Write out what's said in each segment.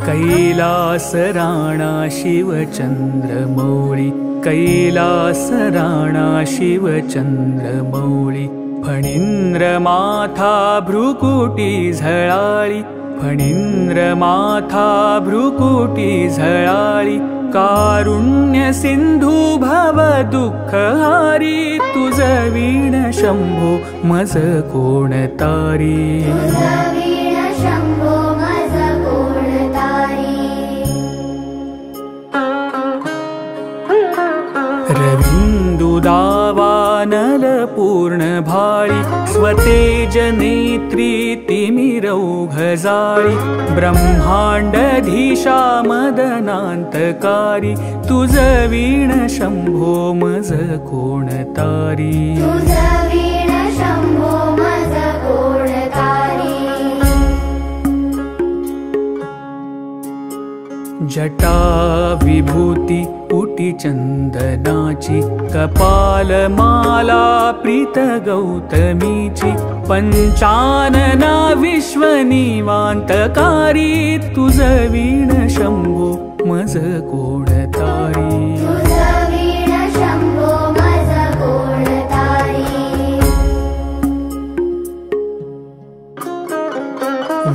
कैलास राणा शिवचंद्रमौळी, कैलास राणा शिवचंद्रमौळी, फणींद्र माथा भ्रुकुटी झळाळी, फणींद्र माथा भ्रुकुटी झळाळी, कारुण्य सिंधू भव दुःखहारी, तुझ वीण शंभो मज कोण तारी, रविन्दुदावानल पूर्ण भाळी, स्वतेज नेत्री तिमिरौघजाळी, ब्रह्मांडधीशा मदनांतकारी, तुझ वीण शंभो मज कोण तारी, जटा विभूती पुटी चंदनाची, कपाल माला प्रीत गौतमीची, पंचानना विश्वनिवांतकारी, तुझ वीण शंभो मज कोण तारी,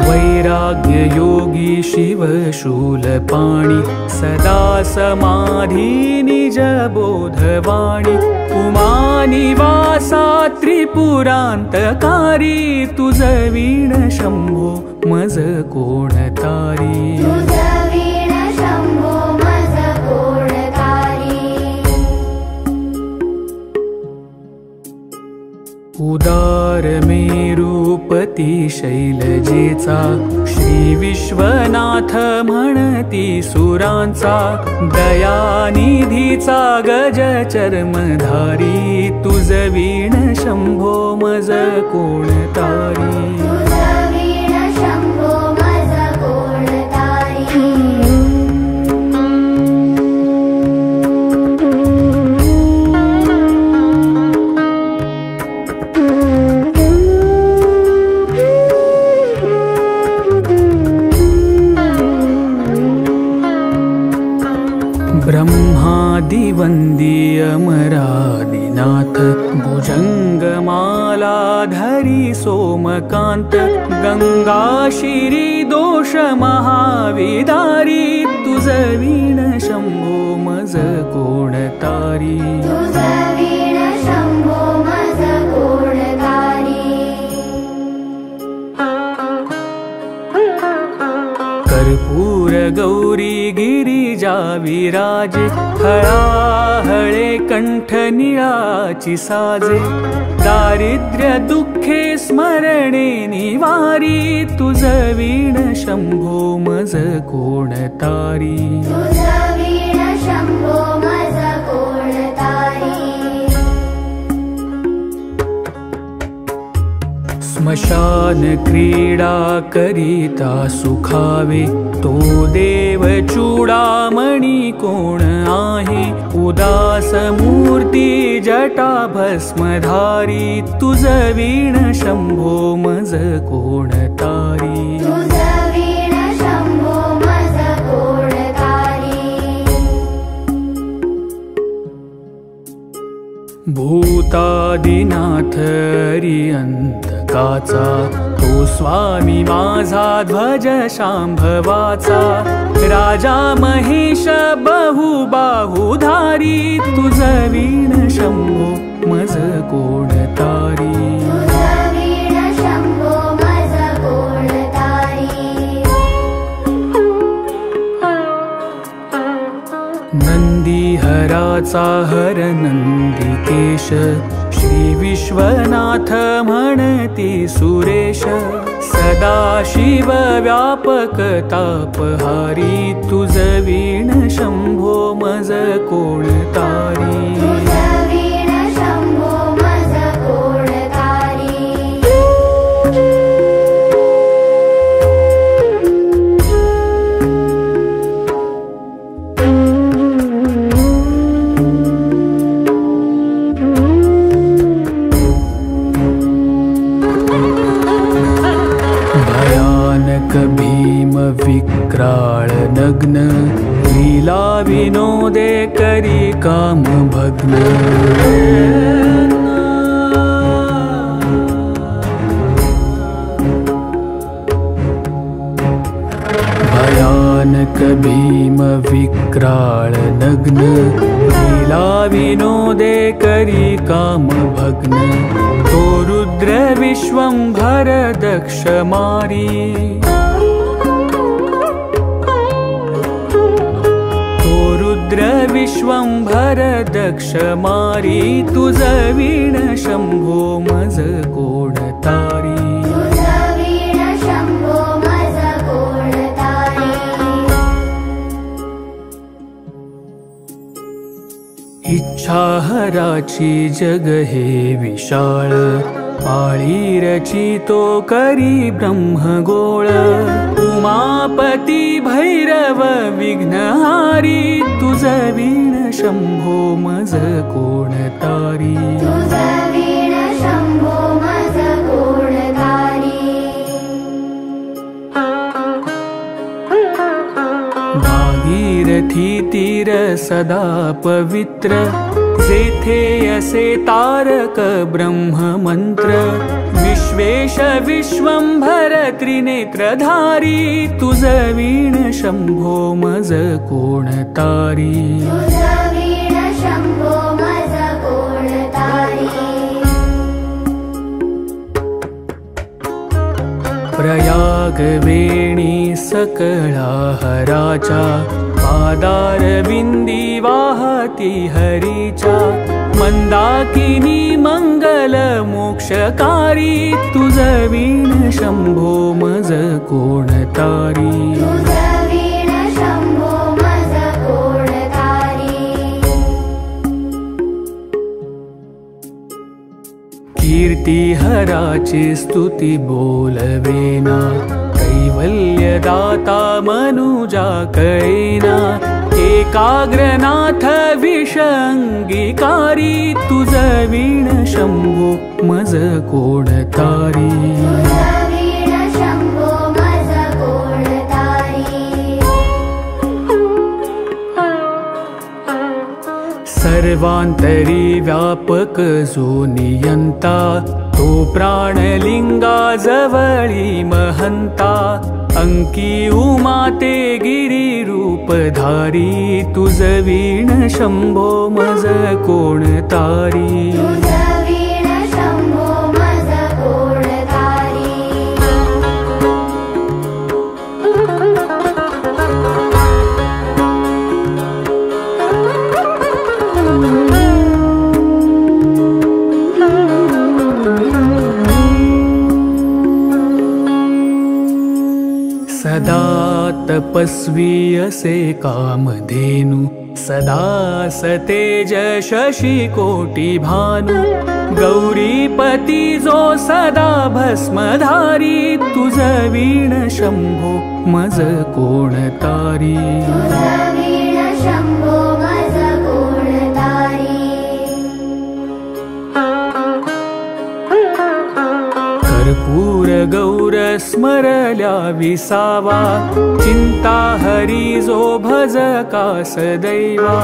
वैराग्य योगी शिव शूलपाणी, सदा समाधी निज बोधवाणी, उमानिवासा त्रिपुरांतकारी, तुझ वीण शंभो मज कोण तारी, उदार मेरुपती शैलजेचा, श्री विश्वनाथ म्हणती सुरांचा, दयानिधीचा गज चर्मधारी, तुझ वीण शंभो मज कोण तारी, ब्रह्मादिवंदी अमरादिनाथ, भुजंगमाला धरी सोमकांत, गंगा शिरी दोष महाविदारी, तुझ वीण शंभो मज कोण तारी, कर्पूर गौरी गिरिजा विराजे, हळाहळे कंठ निळाची साजे, दारिद्र्य दुःखे स्मरणे निवारी, तुझ वीण शंभो मज कोण तारी, स्मशान क्रीडा करिता सुखावे, तो देव चूडामणी कोण आहे, उदास मूर्ती जटा भस्मधारी, तुझ वीण शंभो मज कोण तारी, भूतादिनाथ अरिहंतकाचा, तो स्वामी माझा ध्वज शांभवाचा, राजा महेश बहुबाहुधारी, तुझ वीण शंभो मज कोण तारी, नंदीहराचा हर नंदिकेश, श्री विश्वनाथ म्हणती सुरेश, सदाशिव व्यापक तापहारी तुझ वीण शंभो मज कोण तारी भीम विक्राळ नग्न लीला विनोदे करी काम भग्न भयानक भीम विक्राळ नग्न लीला विनोदे करी काम भग्न तो रुद्र विश्वंभर दक्ष मारी विश्वंभर दक्ष मारी तुझ वीण शंभो मज कोण तारी इच्छा हराची जग हे विशाळ पाळी रचितो करी ब्रह्मगोळ उमापती भैरव विघ्नहारी तुझ वीण शंभो मज कोण तारी भागीरथी तीर सदा पवित्र जेथे असे तारक ब्रह्म मंत्र विश्वेश विश्वंभर त्रिनेत्रधारी तुझ वीण शंभो मज कोण तारी प्रयाग वेणी सकळा हराचा पादार विंदी वाहती हरीचा मंदाकिनी मंगल मोक्षकारी तुझ वीण शंभो मज कोण तारी कीर्ती हराची स्तुती बोलवेना कैवल्यदाता मनुजा कळेना एकाग्रनाथ विषंगीकारी तुझ वीण शंभो मज कोण तारी सर्वांतरी व्यापक जो नियंता तो प्राणलिंगा जवळी महंता अंकी उमाते गिरी रूपधारी तुझ वीण शंभो मज कोण तारी सदा तपस्वी असे कामधेनु सदा सतेज शशी कोटी भानु गौरीपती जो सदा भस्मधारी तुझ वीण शंभो मज कोण तारी कर्पूर गौर स्मरल्या विसावा चिंता हरी जो भजका सदैवा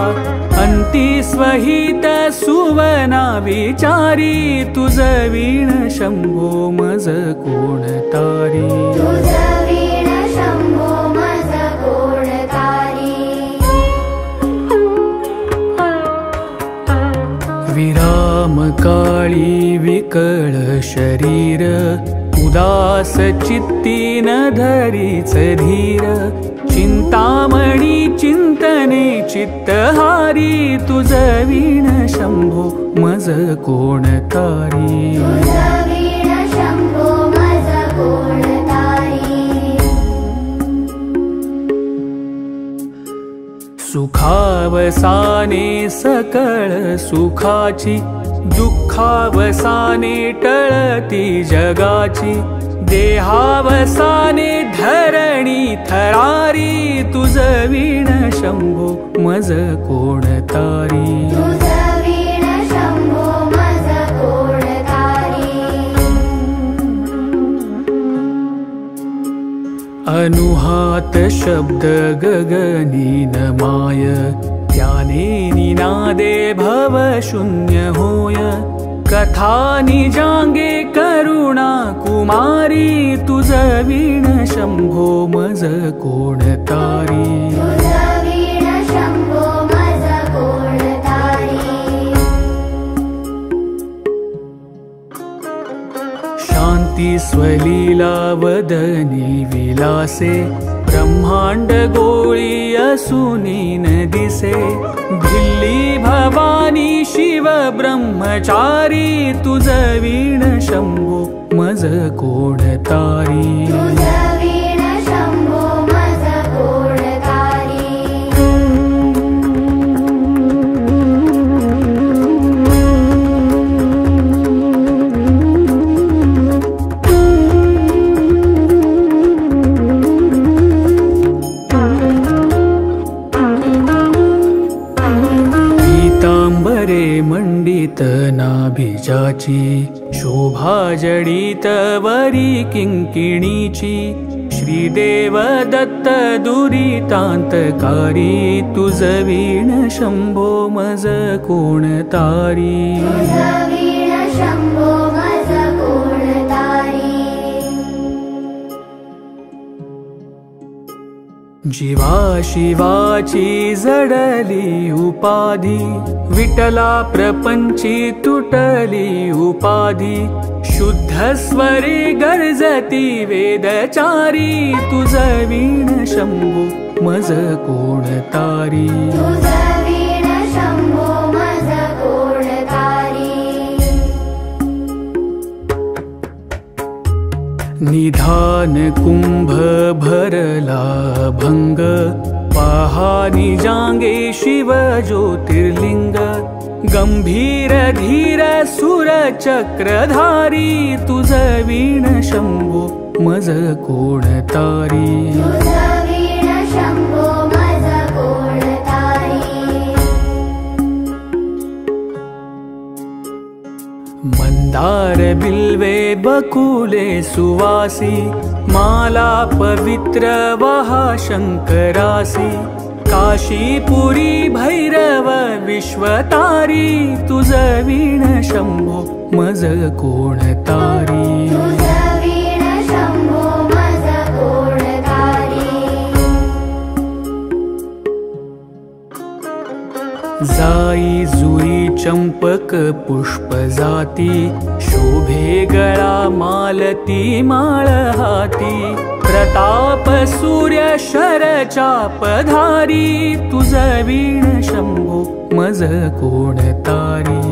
अंती स्वहित सुवना विचारी तुझ वीण शंभो मज कोण तारी विराम काळी विकळ शरीर उदास चित्ती न धरीच धीर चिंतामणी चिंतने चित्तहारी तुझ वीण शंभो मज कोण तारी सुखावसाने सकळ सुखाची, दुःखावसाने टळती जगाची, देहावसाने धरणी थरारी, तुझ वीण शंभो मज कोण तारी. अनुहात शब्द गगनी नमाय, त्याने निनादे भव शून्य होय. कथा निजांगे करुणा कुमारी, तुझ वीण शंभो मज कोण तारी. शांती स्वलीला वदनी विलासे, ब्रह्मांड गोळी असुनी न दिसे. भिल्ली भवानी शिव ब्रह्मचारी, तुझ वीण शंभो मज कोण तारी. मंडित नाभिजाची, शोभा जडित वरी किंकिणीची. श्रीदेव दत्त दुरितांतकारी, तुझ वीण शंभो मज कोण तारी. जीवा शिवाची जडली उपाधी, विठला प्रपंची तुटली उपाधी. शुद्ध स्वरे गर्जती वेदचारी, तुझ वीण शंभो मज कोण तारी. निधान कुंभ भरला भंग, पहा निजांगे शिव ज्योतिर्लिंग. गंभीर धीर सुर चक्रधारी, तुझ वीण शंभो मज कोण तारी. मंदार बिल्वे बकुले सुवासी, माला पवित्र वहा शंकरासी. काशीपुरी भैरव विश्वतारी, तुझ वीण शंभो मज कोण तारी. जाई जुई चंपक पुष्प जाती, शोभे गळा मालती माळ हाती. प्रताप सूर्य शर चापधारी, तुझ वीण शंभो मज कोण तारी.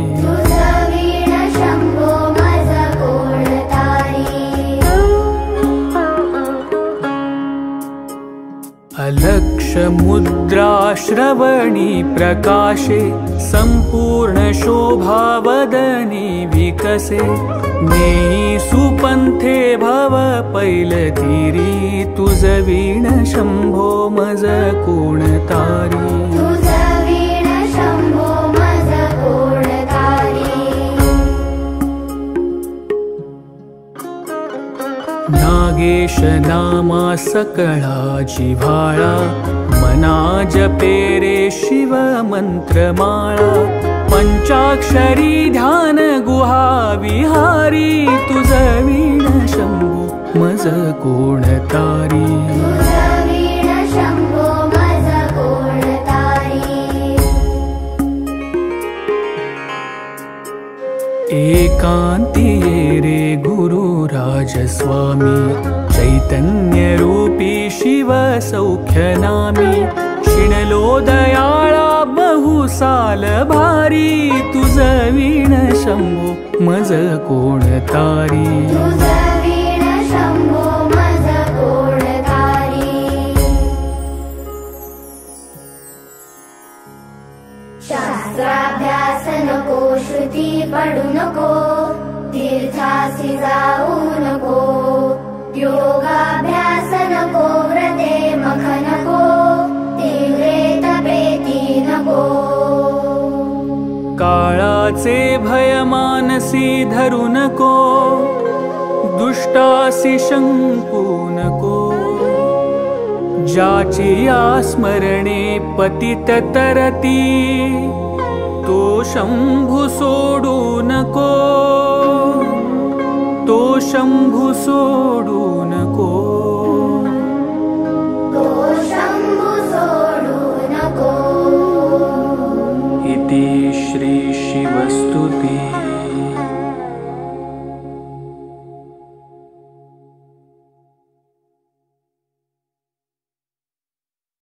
अलक्ष मुद्रा श्रवणी प्रकाशे, संपूर्ण शोभा वदनी विकसे. नेई सुपंथे भव पैलतीरी, तुझ वीण शंभो मज कोण तारी. नागेश नामा सकळा जिव्हाळा, मना जपे रे शिव मंत्रमाळा. पंचाक्षरी ध्यान गुहा विहारी, तुझ वीण शंभो मज कोण तारी. एकांती ये रे गुरु राजस्वामी, चैतन्य रूपी शिव सौख्य नामी. शिणलो दयाळा बहुसाल भारी, तुझ वीण शंभो मज कोण तारी. असे भय मानसी धरू नको, दुष्टासी शंकू नको। ज्याची स्मरणे पतित तरती, तो शंभू सोडू नको, तो शंभू सोडू नको।